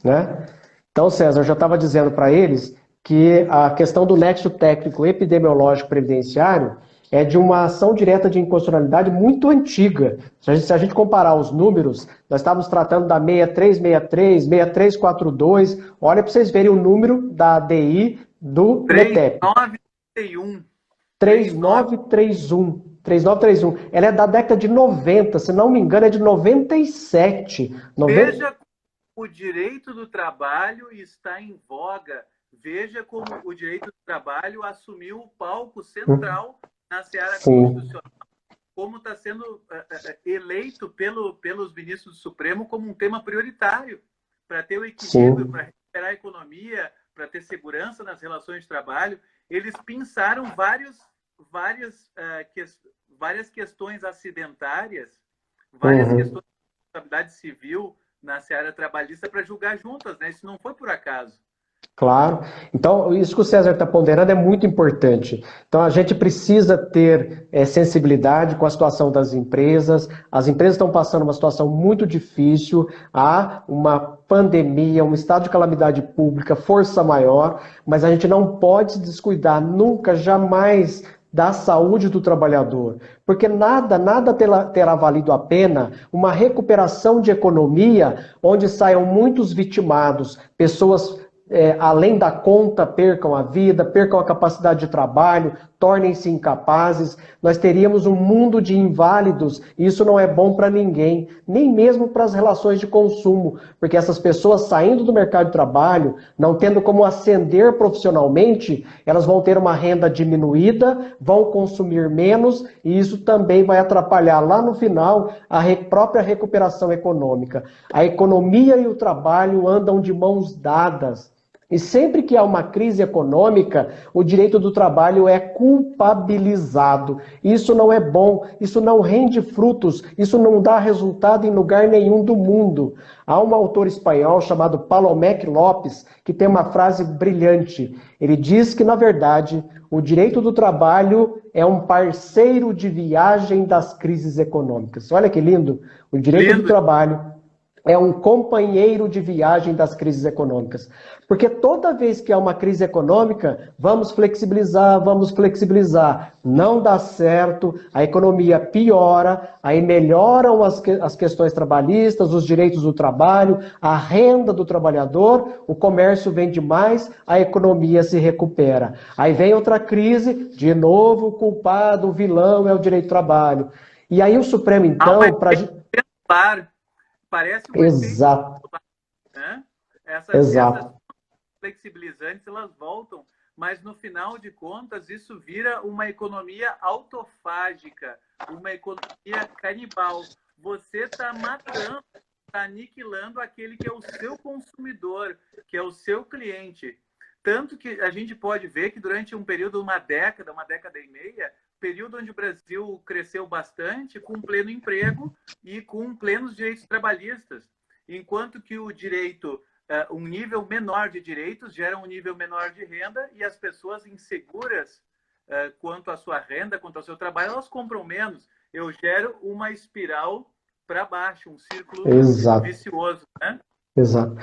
né? Então, César, eu já estava dizendo para eles que a questão do nexo técnico epidemiológico previdenciário é de uma ação direta de inconstitucionalidade muito antiga. Se a gente comparar os números, nós estávamos tratando da 6363, 6342, olha para vocês verem o número da ADI do METEP. 3931. 3931. 3931. Ela é da década de 90, se não me engano, é de 97. Veja como o direito do trabalho está em voga. Veja como o direito do trabalho assumiu o palco central na seara constitucional. Como está sendo eleito pelos ministros do Supremo como um tema prioritário para ter o equilíbrio, para recuperar a economia, para ter segurança nas relações de trabalho. Eles pinçaram várias questões acidentárias, várias questões de responsabilidade civil na seara trabalhista para julgar juntas, né? Isso não foi por acaso. Claro. Então, isso que o César está ponderando é muito importante. Então, a gente precisa ter sensibilidade com a situação das empresas. As empresas estão passando uma situação muito difícil. Há uma pandemia, um estado de calamidade pública, força maior, mas a gente não pode se descuidar nunca, jamais, da saúde do trabalhador. Porque nada terá valido a pena uma recuperação de economia onde saiam muitos vitimados, pessoas além da conta, percam a vida, percam a capacidade de trabalho, tornem-se incapazes. Nós teríamos um mundo de inválidos e isso não é bom para ninguém, nem mesmo para as relações de consumo, porque essas pessoas saindo do mercado de trabalho, não tendo como ascender profissionalmente, elas vão ter uma renda diminuída, vão consumir menos e isso também vai atrapalhar lá no final a própria recuperação econômica. A economia e o trabalho andam de mãos dadas. E sempre que há uma crise econômica, o direito do trabalho é culpabilizado. Isso não é bom, isso não rende frutos, isso não dá resultado em lugar nenhum do mundo. Há um autor espanhol chamado Palomek Lopes que tem uma frase brilhante. Ele diz que, na verdade, o direito do trabalho é um parceiro de viagem das crises econômicas. Olha que lindo! O direito do trabalho é um companheiro de viagem das crises econômicas. Porque toda vez que há uma crise econômica, vamos flexibilizar. Não dá certo, a economia piora, aí melhoram as questões trabalhistas, os direitos do trabalho, a renda do trabalhador, o comércio vende mais, a economia se recupera. Aí vem outra crise, de novo o culpado, o vilão é o direito do trabalho. E aí o Supremo, então... Parece um Exato. efeito, né? Exato. Essas flexibilizantes, elas voltam, mas no final de contas isso vira uma economia autofágica, uma economia canibal. Você está matando, está aniquilando aquele que é o seu consumidor, que é o seu cliente. Tanto que a gente pode ver que durante um período, uma década e meia, período onde o Brasil cresceu bastante, com pleno emprego e com plenos direitos trabalhistas, enquanto que o direito, um nível menor de direitos gera um nível menor de renda e as pessoas inseguras quanto à sua renda, quanto ao seu trabalho, elas compram menos. Eu gero uma espiral para baixo, um círculo vicioso, né? Exato.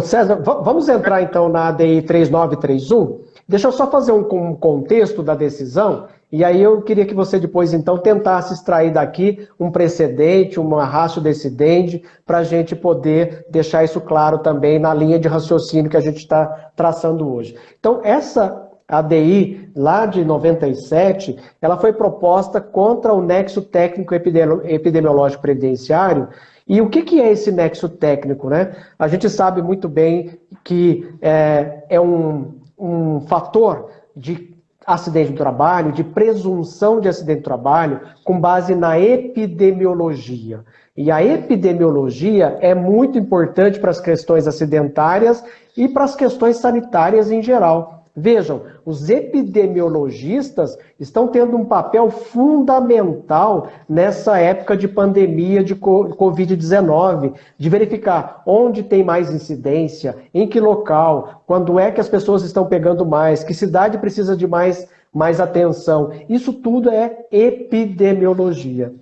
César, vamos entrar então na ADI 3931? Deixa eu só fazer um contexto da decisão, e aí eu queria que você depois então tentasse extrair daqui um precedente, uma ratio decidente, para a gente poder deixar isso claro também na linha de raciocínio que a gente está traçando hoje. Então, essa ADI lá de 97, ela foi proposta contra o nexo técnico epidemiológico previdenciário. E o que é esse nexo técnico, né? A gente sabe muito bem que é um fator de acidente do trabalho, de presunção de acidente do trabalho, com base na epidemiologia. E a epidemiologia é muito importante para as questões acidentárias e para as questões sanitárias em geral. Vejam, os epidemiologistas estão tendo um papel fundamental nessa época de pandemia de Covid-19, de verificar onde tem mais incidência, em que local, quando é que as pessoas estão pegando mais, que cidade precisa de mais atenção. Isso tudo é epidemiologia.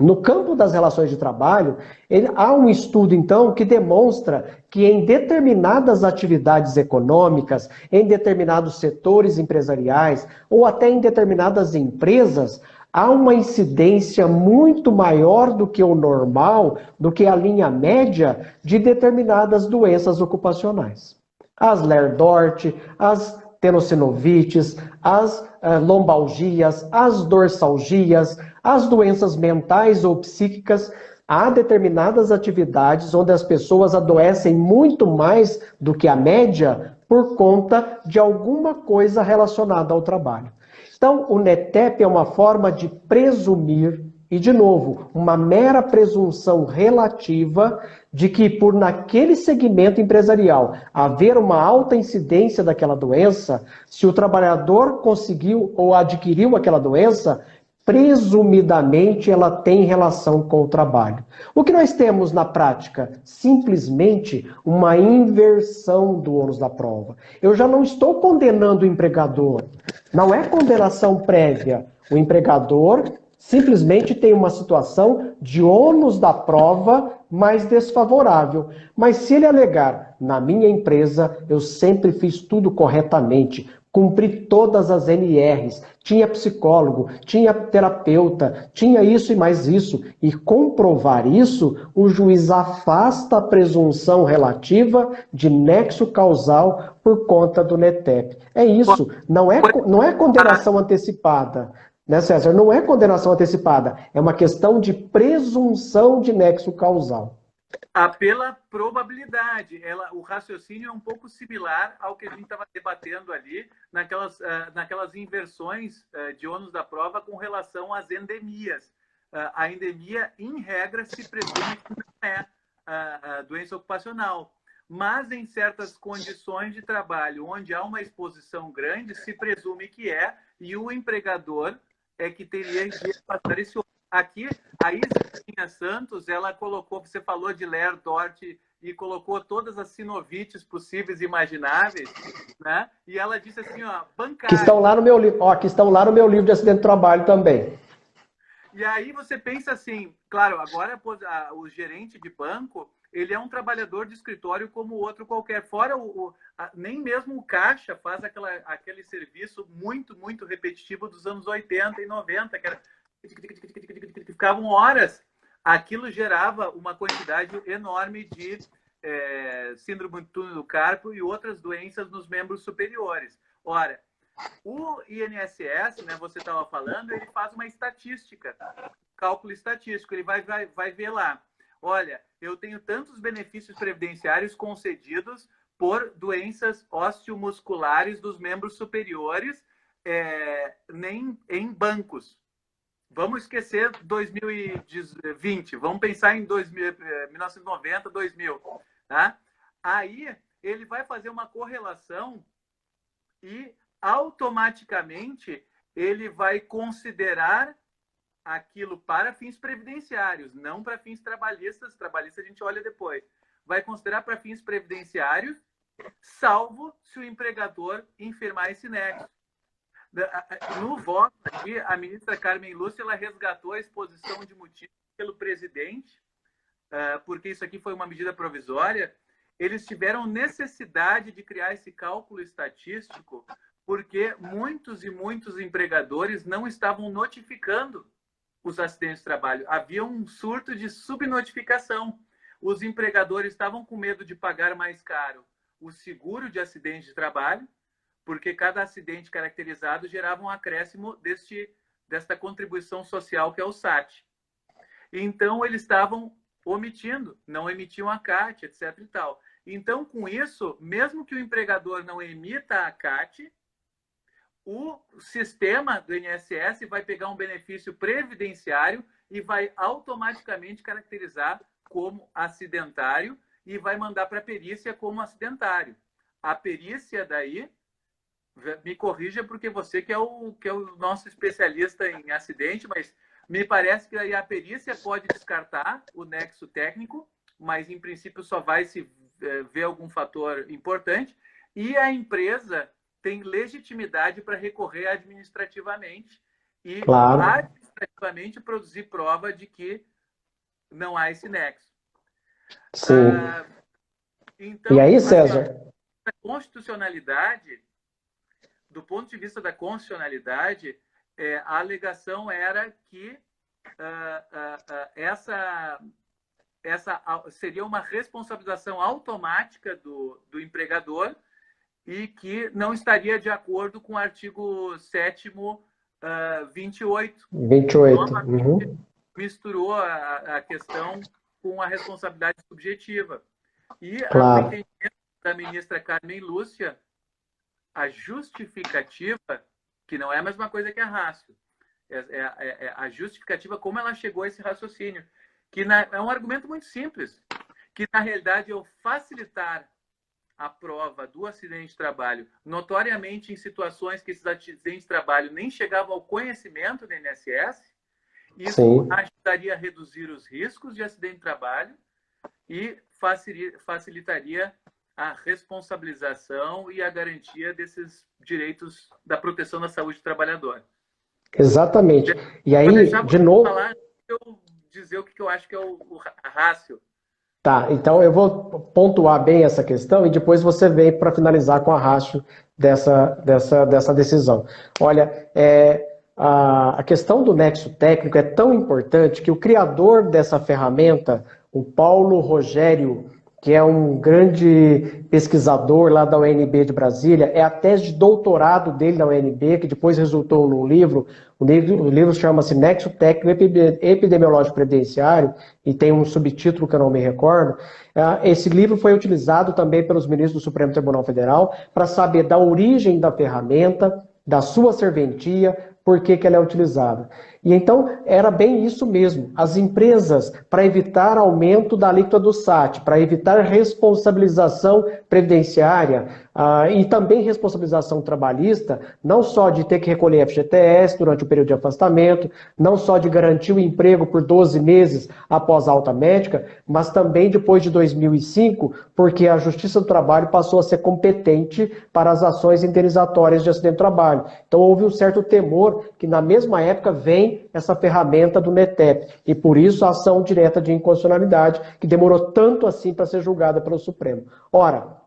No campo das relações de trabalho, há um estudo, então, que demonstra que em determinadas atividades econômicas, em determinados setores empresariais, ou até em determinadas empresas, há uma incidência muito maior do que o normal, do que a linha média, de determinadas doenças ocupacionais. As Ler-Dort, as tenossinovites, as lombalgias, as dorsalgias, as doenças mentais ou psíquicas. Há determinadas atividades onde as pessoas adoecem muito mais do que a média por conta de alguma coisa relacionada ao trabalho. Então, o NETEP é uma forma de presumir, e de novo, uma mera presunção relativa de que por naquele segmento empresarial haver uma alta incidência daquela doença, se o trabalhador conseguiu ou adquiriu aquela doença, presumidamente ela tem relação com o trabalho. O que nós temos na prática? Simplesmente uma inversão do ônus da prova. Eu já não estou condenando o empregador. Não é condenação prévia. O empregador simplesmente tem uma situação de ônus da prova mais desfavorável. Mas se ele alegar, na minha empresa eu sempre fiz tudo corretamente, cumpri todas as NRs, tinha psicólogo, tinha terapeuta, tinha isso e mais isso, e comprovar isso, o juiz afasta a presunção relativa de nexo causal por conta do NETEP. É isso, não é condenação antecipada. Né, César? Não é condenação antecipada, é uma questão de presunção de nexo causal. Pela probabilidade. O raciocínio é um pouco similar ao que a gente estava debatendo ali, naquelas inversões de ônus da prova com relação às endemias. A endemia, em regra, se presume que não é doença ocupacional. Mas em certas condições de trabalho, onde há uma exposição grande, se presume que é, e o empregador é que teria que passar esse ônus. Aqui, a Isa Santos, ela colocou, você falou de Ler-Dort e colocou todas as sinovites possíveis e imagináveis, né? E ela disse assim, ó, bancário. Que estão lá no meu livro, que estão lá no meu livro de acidente de trabalho também. E aí você pensa assim, claro, agora o gerente de banco, ele é um trabalhador de escritório como outro qualquer. Fora nem mesmo o caixa faz aquele serviço muito, muito repetitivo dos anos 80 e 90, que era ficavam horas. Aquilo gerava uma quantidade enorme de síndrome do túnel do carpo e outras doenças nos membros superiores. Ora, o INSS, né, você estava falando, ele faz uma estatística, cálculo estatístico, ele vai ver lá, olha, eu tenho tantos benefícios previdenciários concedidos por doenças osteomusculares dos membros superiores em bancos. Vamos esquecer 2020, vamos pensar em 1990, 2000. Tá? Aí ele vai fazer uma correlação e automaticamente ele vai considerar aquilo para fins previdenciários, não para fins trabalhistas. Trabalhista a gente olha depois. Vai considerar para fins previdenciários, salvo se o empregador infirmar esse nexo. No voto aqui, a ministra Carmen Lúcia ela resgatou a exposição de motivos pelo presidente, porque isso aqui foi uma medida provisória. Eles tiveram necessidade de criar esse cálculo estatístico porque muitos e muitos empregadores não estavam notificando os acidentes de trabalho. Havia um surto de subnotificação. Os empregadores estavam com medo de pagar mais caro o seguro de acidente de trabalho, porque cada acidente caracterizado gerava um acréscimo desta contribuição social que é o SAT. Então, eles estavam omitindo, não emitiam a CAT, etc. e tal. Então, com isso, mesmo que o empregador não emita a CAT, o sistema do INSS vai pegar um benefício previdenciário e vai automaticamente caracterizar como acidentário e vai mandar para a perícia como acidentário. A perícia daí, me corrija porque você que é o nosso especialista em acidente, mas me parece que aí a perícia pode descartar o nexo técnico, mas em princípio só vai se ver algum fator importante, e a empresa tem legitimidade para recorrer administrativamente, e claro, efetivamente produzir prova de que não há esse nexo. Sim. Então, E aí, assim, César? a constitucionalidade, do ponto de vista da constitucionalidade, a alegação era que essa seria uma responsabilização automática do empregador e que não estaria de acordo com o artigo 7º, 28. 28. Uhum. Misturou a questão com a responsabilidade subjetiva. E, no Claro. entendimento da ministra Carmen Lúcia, a justificativa, que não é a mesma coisa que a rácio, a justificativa, como ela chegou a esse raciocínio, que é um argumento muito simples, que na realidade é o facilitar a prova do acidente de trabalho, notoriamente em situações que esses acidentes de trabalho nem chegavam ao conhecimento do INSS, isso Sim. ajudaria a reduzir os riscos de acidente de trabalho e facilitaria a responsabilização e a garantia desses direitos da proteção da saúde do trabalhador. Exatamente. E aí, de novo... falar, eu dizer o que eu acho que é o rácio. Tá, então eu vou pontuar bem essa questão e depois você vem para finalizar com a rácio dessa decisão. Olha, a questão do nexo técnico é tão importante que o criador dessa ferramenta, o Paulo Rogério, que é um grande pesquisador lá da UNB de Brasília, é a tese de doutorado dele na UNB, que depois resultou num livro. O livro chama-se Nexo Técnico Epidemiológico Previdenciário, e tem um subtítulo que eu não me recordo. Esse livro foi utilizado também pelos ministros do Supremo Tribunal Federal para saber da origem da ferramenta, da sua serventia, por que ela é utilizada. E então, era bem isso mesmo. As empresas, para evitar aumento da alíquota do SAT, para evitar responsabilização previdenciária e também responsabilização trabalhista, não só de ter que recolher FGTS durante o período de afastamento, não só de garantir o emprego por 12 meses após a alta médica, mas também depois de 2005, porque a Justiça do Trabalho passou a ser competente para as ações indenizatórias de acidente do trabalho. Então, houve um certo temor que na mesma época vem essa ferramenta do NETEP, e por isso a ação direta de inconstitucionalidade, que demorou tanto assim para ser julgada pelo Supremo. Ora,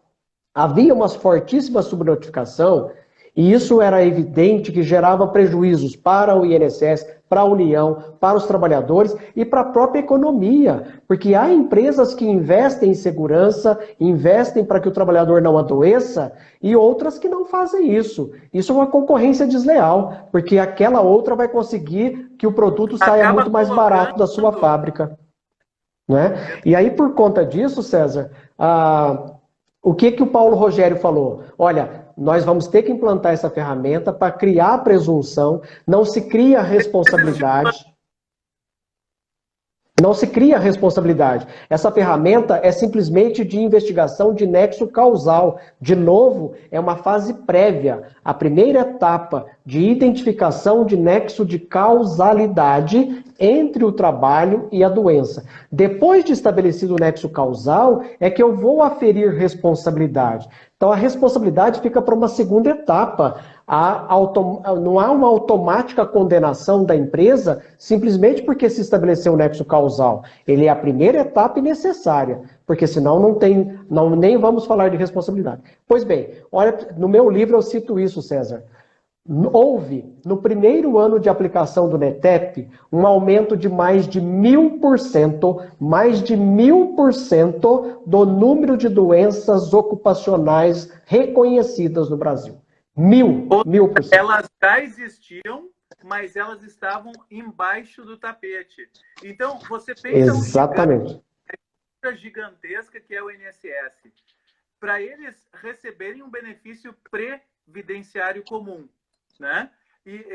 havia uma fortíssima subnotificação, e isso era evidente que gerava prejuízos para o INSS, para a União, para os trabalhadores e para a própria economia. Porque há empresas que investem em segurança, investem para que o trabalhador não adoeça, e outras que não fazem isso. Isso é uma concorrência desleal, porque aquela outra vai conseguir que o produto saia muito mais barato da sua fábrica. Né? E aí, por conta disso, César, o que o Paulo Rogério falou? Olha, nós vamos ter que implantar essa ferramenta para criar a presunção, não se cria responsabilidade. Não se cria responsabilidade. Essa ferramenta é simplesmente de investigação de nexo causal. De novo, é uma fase prévia. A primeira etapa de identificação de nexo de causalidade entre o trabalho e a doença. Depois de estabelecido o nexo causal, é que eu vou aferir responsabilidade. Então, a responsabilidade fica para uma segunda etapa. Não há uma automática condenação da empresa simplesmente porque se estabeleceu o nexo causal. Ele é a primeira etapa necessária, porque senão nem vamos falar de responsabilidade. Pois bem, olha, no meu livro eu cito isso, César. Houve, no primeiro ano de aplicação do NETEP, um aumento de mais de 1000% do número de doenças ocupacionais reconhecidas no Brasil. 1000%. Elas já existiam, mas elas estavam embaixo do tapete. Então, você pensa Exatamente. gigantesca que é o INSS. Para eles receberem um benefício previdenciário comum, né? E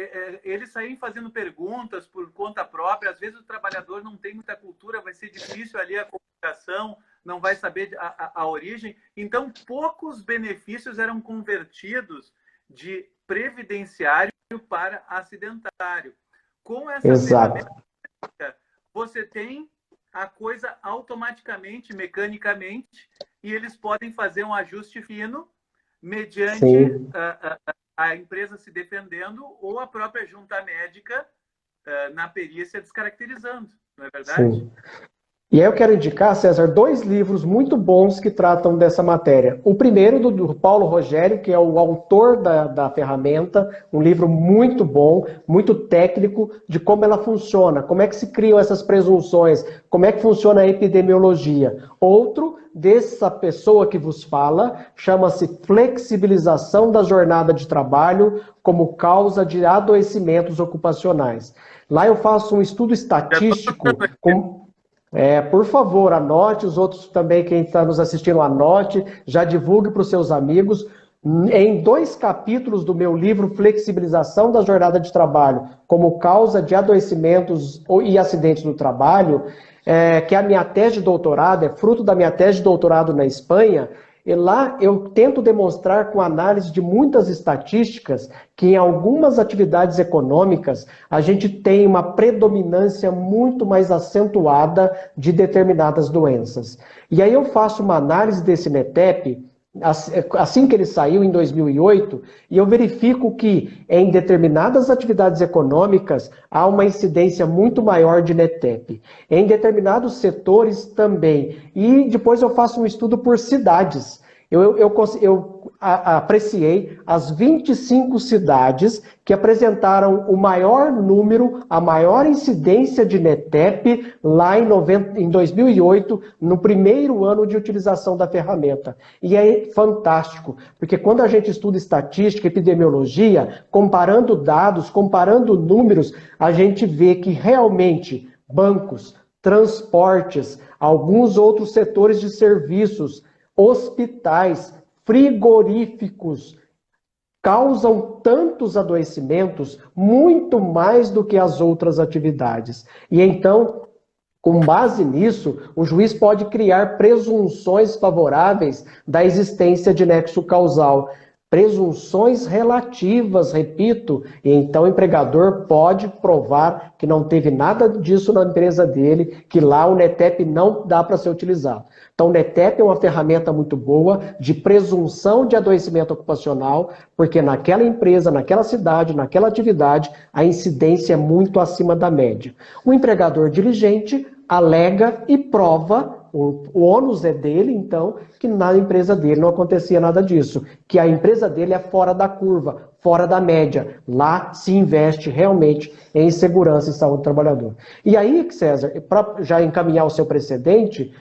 eles saírem fazendo perguntas por conta própria. Às vezes o trabalhador não tem muita cultura, vai ser difícil ali a comunicação, não vai saber a origem. Então, poucos benefícios eram convertidos de previdenciário para acidentário. Com essa ferramenta, você tem a coisa automaticamente, mecanicamente, e eles podem fazer um ajuste fino mediante a empresa se defendendo ou a própria junta médica na perícia descaracterizando, não é verdade? Sim. E aí eu quero indicar, César, 2 livros muito bons que tratam dessa matéria. O primeiro do Paulo Rogério, que é o autor da ferramenta, um livro muito bom, muito técnico, de como ela funciona, como é que se criam essas presunções, como é que funciona a epidemiologia. Outro, dessa pessoa que vos fala, chama-se Flexibilização da Jornada de Trabalho como Causa de Adoecimentos Ocupacionais. Lá eu faço um estudo Já estou estatístico anotando aqui. com por favor, anote, os outros também, quem está nos assistindo, anote, já divulgue para os seus amigos. Em 2 capítulos do meu livro Flexibilização da Jornada de Trabalho como causa de adoecimentos e acidentes no trabalho, que é a minha tese de doutorado, é fruto da minha tese de doutorado na Espanha, e lá eu tento demonstrar com análise de muitas estatísticas que em algumas atividades econômicas a gente tem uma predominância muito mais acentuada de determinadas doenças. E aí eu faço uma análise desse NETEP, assim que ele saiu em 2008, e eu verifico que em determinadas atividades econômicas há uma incidência muito maior de NETEP. Em determinados setores também. E depois eu faço um estudo por cidades. Eu apreciei as 25 cidades que apresentaram o maior número, a maior incidência de NETEP lá em 2008, no primeiro ano de utilização da ferramenta. E é fantástico, porque quando a gente estuda estatística, epidemiologia, comparando dados, comparando números, a gente vê que realmente bancos, transportes, alguns outros setores de serviços, hospitais, frigoríficos, causam tantos adoecimentos, muito mais do que as outras atividades. E então, com base nisso, o juiz pode criar presunções favoráveis da existência de nexo causal. Presunções relativas, repito, e então o empregador pode provar que não teve nada disso na empresa dele, que lá o NETEP não dá para ser utilizado. Então, o NETEP é uma ferramenta muito boa de presunção de adoecimento ocupacional, porque naquela empresa, naquela cidade, naquela atividade, a incidência é muito acima da média. O empregador diligente alega e prova, o ônus é dele, então, que na empresa dele não acontecia nada disso, que a empresa dele é fora da curva, fora da média. Lá se investe realmente em segurança e saúde do trabalhador. E aí, César, para já encaminhar o seu precedente,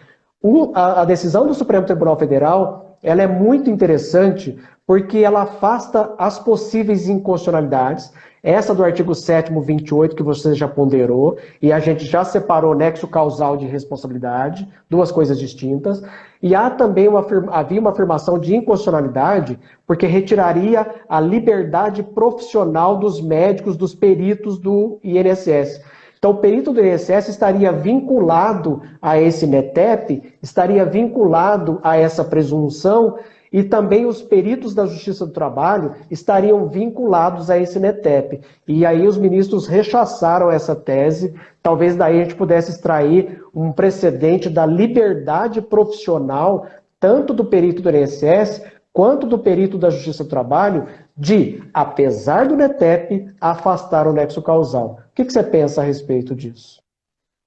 a decisão do Supremo Tribunal Federal, ela é muito interessante porque ela afasta as possíveis inconstitucionalidades. Essa do artigo 7º, 28, que você já ponderou, e a gente já separou nexo causal de responsabilidade, 2 coisas distintas. E há também havia uma afirmação de inconstitucionalidade, porque retiraria a liberdade profissional dos médicos, dos peritos do INSS. Então, o perito do INSS estaria vinculado a esse NETEP, estaria vinculado a essa presunção, e também os peritos da Justiça do Trabalho estariam vinculados a esse NETEP. E aí os ministros rechaçaram essa tese, talvez daí a gente pudesse extrair um precedente da liberdade profissional, tanto do perito do INSS, quanto do perito da Justiça do Trabalho, de, apesar do NETEP, afastar o nexo causal. O que você pensa a respeito disso?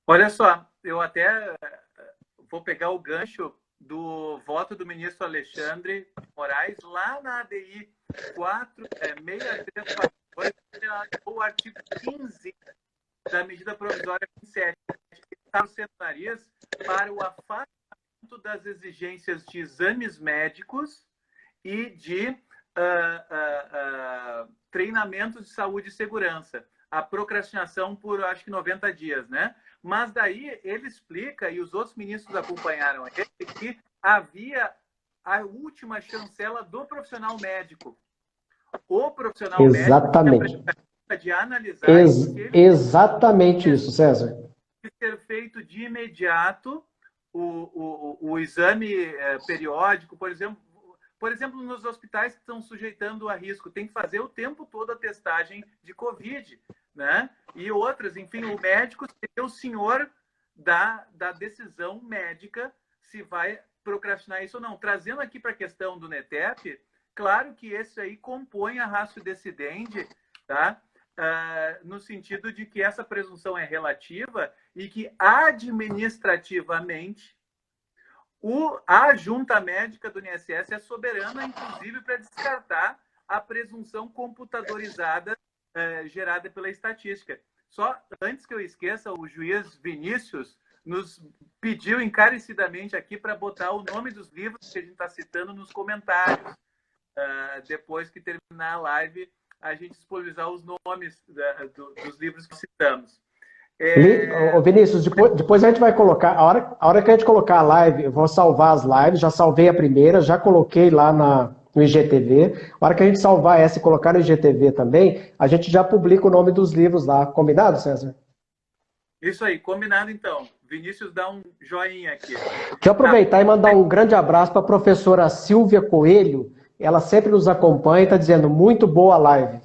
Olha só, eu até vou pegar o gancho do voto do ministro Alexandre de Moraes lá na ADI 6342, o artigo 15 da medida provisória 27, que está no nariz para o afastamento das exigências de exames médicos e de treinamentos de saúde e segurança. A procrastinação por, acho que, 90 dias, né? Mas daí ele explica, e os outros ministros acompanharam ele, que havia a última chancela do profissional médico. O profissional Exatamente. médico de analisar... Exatamente isso, César. Ser feito de imediato o exame periódico, por exemplo, nos hospitais que estão sujeitando a risco, tem que fazer o tempo todo a testagem de Covid, né? E outras, enfim, o médico seria o senhor da decisão médica se vai procrastinar isso ou não. Trazendo aqui para a questão do NETEP, claro que esse aí compõe a ratio decidendi, tá? no sentido de que essa presunção é relativa e que administrativamente a junta médica do INSS é soberana, inclusive, para descartar a presunção computadorizada gerada pela estatística. Só antes que eu esqueça, o juiz Vinícius nos pediu encarecidamente aqui para botar o nome dos livros que a gente está citando nos comentários. Depois que terminar a live, a gente disponibilizar os nomes dos livros que citamos. Vinícius, depois a gente vai colocar, a hora que a gente colocar a live, eu vou salvar as lives, já salvei a primeira, já coloquei lá no IGTV. A hora que a gente salvar essa e colocar no IGTV também, a gente já publica o nome dos livros lá. Combinado, César? Isso aí, combinado então. Vinícius dá um joinha aqui. Deixa eu aproveitar e mandar um grande abraço para a professora Silvia Coelho. Ela sempre nos acompanha e está dizendo muito boa a live.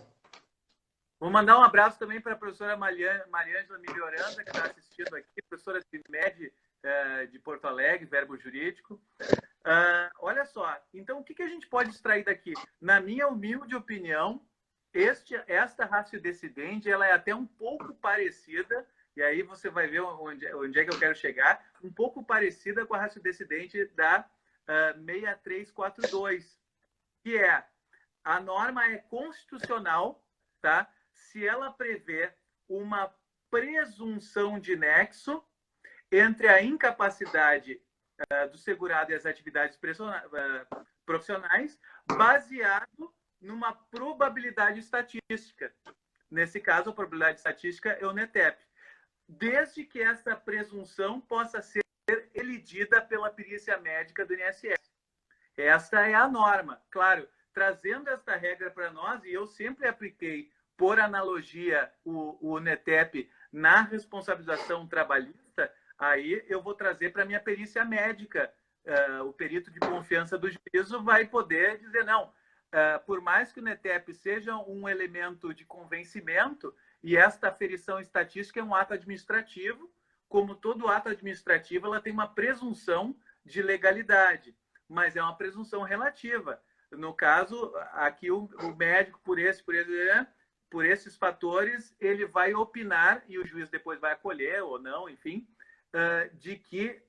Vou mandar um abraço também para a professora Mariângela Melhoranza, que está assistindo aqui, professora CIMED de Porto Alegre, Verbo Jurídico. Olha só, então o que a gente pode extrair daqui? Na minha humilde opinião, esta ratio decidente, ela é até um pouco parecida, e aí você vai ver onde é que eu quero chegar, um pouco parecida com a ratio decidente da 6342, que é, a norma é constitucional, tá? Se ela prevê uma presunção de nexo entre a incapacidade do segurado e as atividades profissionais, baseado numa probabilidade estatística. Nesse caso, a probabilidade estatística é o NETEP. Desde que essa presunção possa ser elidida pela perícia médica do INSS. Esta é a norma. Claro, trazendo esta regra para nós, e eu sempre apliquei, por analogia, o NETEP na responsabilização trabalhista, aí eu vou trazer para a minha perícia médica. O perito de confiança do juízo vai poder dizer, não, por mais que o NETEP seja um elemento de convencimento, e esta aferição estatística é um ato administrativo, como todo ato administrativo, ela tem uma presunção de legalidade, mas é uma presunção relativa. No caso, aqui o médico, por esses fatores, ele vai opinar, e o juiz depois vai acolher ou não, enfim, de que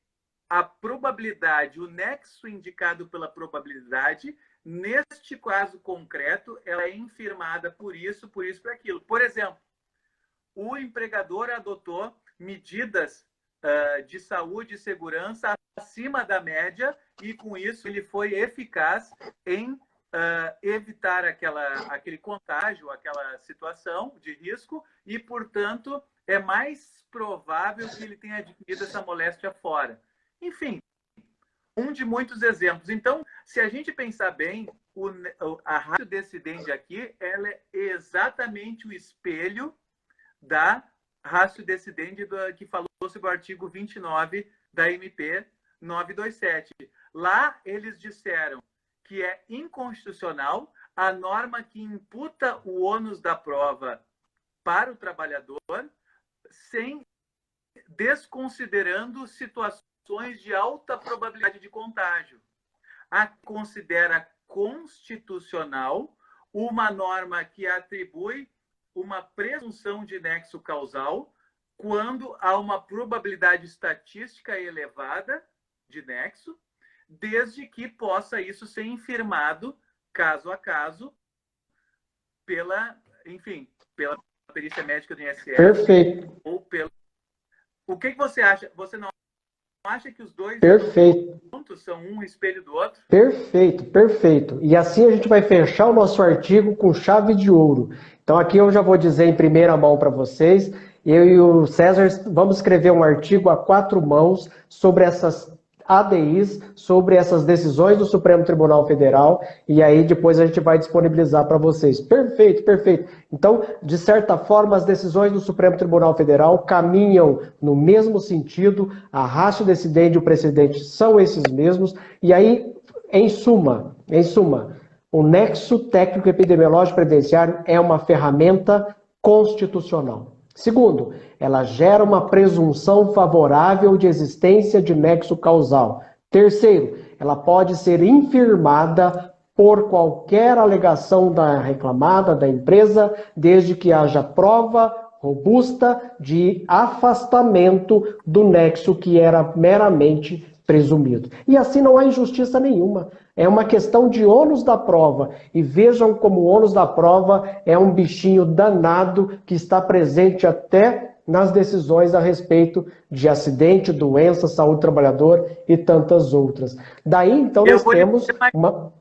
a probabilidade, o nexo indicado pela probabilidade, neste caso concreto, ela é infirmada por isso, por aquilo. Por exemplo, o empregador adotou medidas de saúde e segurança acima da média e, com isso, ele foi eficaz em evitar aquele contágio, aquela situação de risco e, portanto, é mais provável que ele tenha adquirido essa moléstia fora. Enfim, um de muitos exemplos. Então, se a gente pensar bem, a ratio decidente aqui, ela é exatamente o espelho da ratio decidente que falou sobre o artigo 29 da MP 927. Lá, eles disseram que é inconstitucional a norma que imputa o ônus da prova para o trabalhador, desconsiderando situações de alta probabilidade de contágio. Considera constitucional uma norma que atribui uma presunção de nexo causal quando há uma probabilidade estatística elevada de nexo, desde que possa isso ser infirmado, caso a caso, pela perícia médica do INSS. Perfeito. Ou O que você acha? Você não acha que os dois pontos são um espelho do outro? Perfeito, perfeito. E assim a gente vai fechar o nosso artigo com chave de ouro. Então aqui eu já vou dizer em primeira mão para vocês, eu e o César vamos escrever um artigo a 4 mãos sobre essas ADIs, sobre essas decisões do Supremo Tribunal Federal, e aí depois a gente vai disponibilizar para vocês. Perfeito, perfeito. Então, de certa forma, as decisões do Supremo Tribunal Federal caminham no mesmo sentido, a ratio decidente e o precedente são esses mesmos, e aí, em suma, o nexo técnico epidemiológico previdenciário é uma ferramenta constitucional. Segundo, ela gera uma presunção favorável de existência de nexo causal. Terceiro, ela pode ser infirmada por qualquer alegação da reclamada, da empresa, desde que haja prova robusta de afastamento do nexo que era meramente presumido. E assim não há injustiça nenhuma. É uma questão de ônus da prova. E vejam como o ônus da prova é um bichinho danado que está presente até nas decisões a respeito de acidente, doença, saúde do trabalhador e tantas outras. Daí, então, nós temos uma...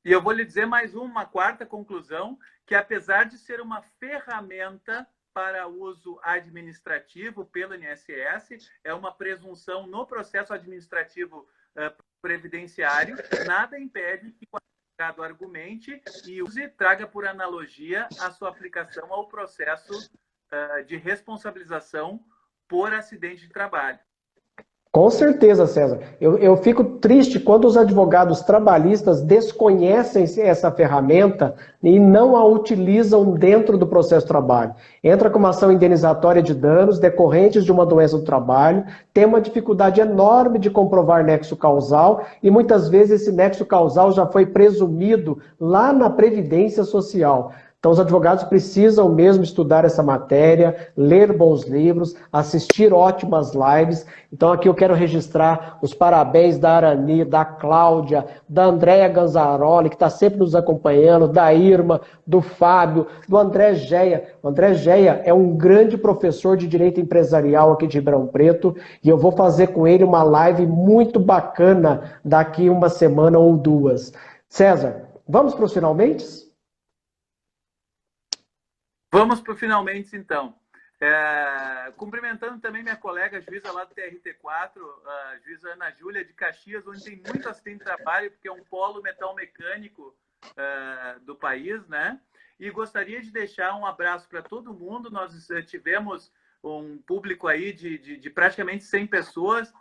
E eu vou lhe dizer mais uma quarta conclusão, que apesar de ser uma ferramenta para uso administrativo pelo INSS, é uma presunção no processo administrativo previdenciário, nada impede que o advogado argumente e use, traga por analogia a sua aplicação ao processo de responsabilização por acidente de trabalho. Com certeza, César. Eu fico triste quando os advogados trabalhistas desconhecem essa ferramenta e não a utilizam dentro do processo de trabalho. Entra com uma ação indenizatória de danos decorrentes de uma doença do trabalho, tem uma dificuldade enorme de comprovar nexo causal e muitas vezes esse nexo causal já foi presumido lá na Previdência Social. Então, os advogados precisam mesmo estudar essa matéria, ler bons livros, assistir ótimas lives. Então, aqui eu quero registrar os parabéns da Arani, da Cláudia, da Andréa Ganzaroli, que está sempre nos acompanhando, da Irma, do Fábio, do André Geia. O André Geia é um grande professor de Direito Empresarial aqui de Ribeirão Preto e eu vou fazer com ele uma live muito bacana daqui uma semana ou duas. César, vamos para os finalmente? Vamos para o finalmente, então. Cumprimentando também minha colega juíza lá do TRT4, a juíza Ana Júlia de Caxias, onde tem muito acidente de trabalho, porque é um polo metal-mecânico do país, né? E gostaria de deixar um abraço para todo mundo. Nós tivemos um público aí de praticamente 100 pessoas,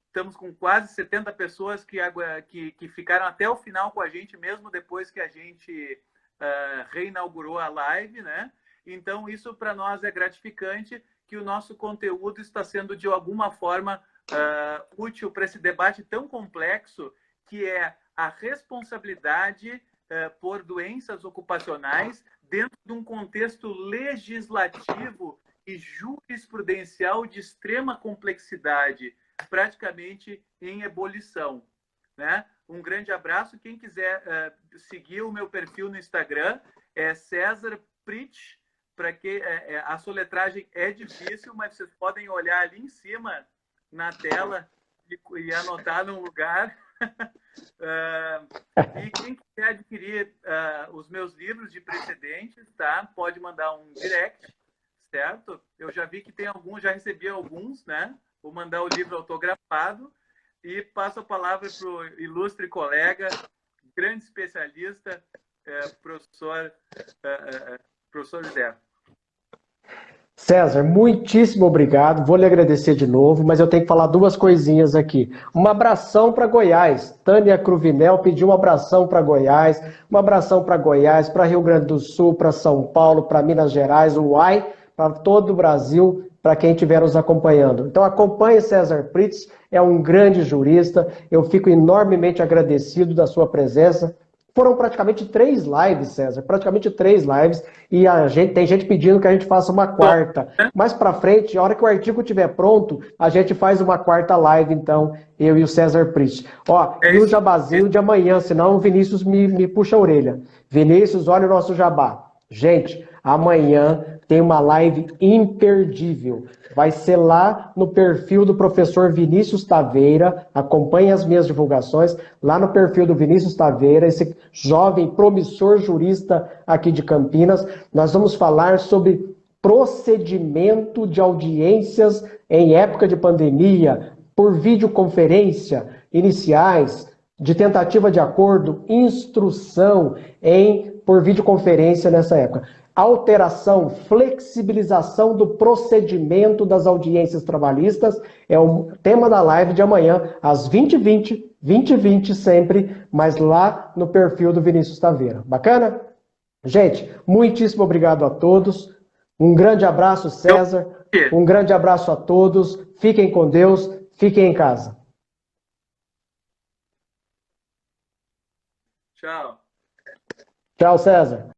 estamos com quase 70 pessoas que ficaram até o final com a gente, mesmo depois que a gente reinaugurou a live, né? Então, isso para nós é gratificante, que o nosso conteúdo está sendo, de alguma forma, útil para esse debate tão complexo, que é a responsabilidade por doenças ocupacionais dentro de um contexto legislativo e jurisprudencial de extrema complexidade, praticamente em ebulição, né? Um grande abraço. Quem quiser seguir o meu perfil no Instagram é César Pritch, para que a soletragem é difícil, mas vocês podem olhar ali em cima na tela e anotar num lugar. E quem quiser adquirir os meus livros de precedentes, tá? Pode mandar um direct, certo? Eu já vi que tem alguns, já recebi alguns, né? Vou mandar o livro autografado. E passo a palavra para o ilustre colega, grande especialista, professor José. César, muitíssimo obrigado. Vou lhe agradecer de novo, mas eu tenho que falar duas coisinhas aqui. Um abração para Goiás. Tânia Cruvinel pediu um abração para Goiás, um abração para Goiás, para Rio Grande do Sul, para São Paulo, para Minas Gerais, Uai, para todo o Brasil, para quem estiver nos acompanhando. Então acompanhe César Pritz, é um grande jurista, eu fico enormemente agradecido da sua presença. Foram praticamente 3 lives, César, praticamente 3 lives, e tem gente pedindo que a gente faça uma quarta. Mais para frente, a hora que o artigo estiver pronto, a gente faz uma quarta live, então, eu e o César Pritch. Ó, e o jabazinho de amanhã, senão o Vinícius me puxa a orelha. Vinícius, olha o nosso jabá. Gente, amanhã tem uma live imperdível. Vai ser lá no perfil do professor Vinícius Taveira. Acompanhe as minhas divulgações. Lá no perfil do Vinícius Taveira, esse jovem promissor jurista aqui de Campinas. Nós vamos falar sobre procedimento de audiências em época de pandemia, por videoconferência, iniciais, de tentativa de acordo, instrução por videoconferência nessa época. Alteração, flexibilização do procedimento das audiências trabalhistas é o tema da live de amanhã, às 20h20, 20h20 sempre, mas lá no perfil do Vinícius Taveira. Bacana? Gente, muitíssimo obrigado a todos. Um grande abraço, César. Um grande abraço a todos. Fiquem com Deus. Fiquem em casa. Tchau. Tchau, César.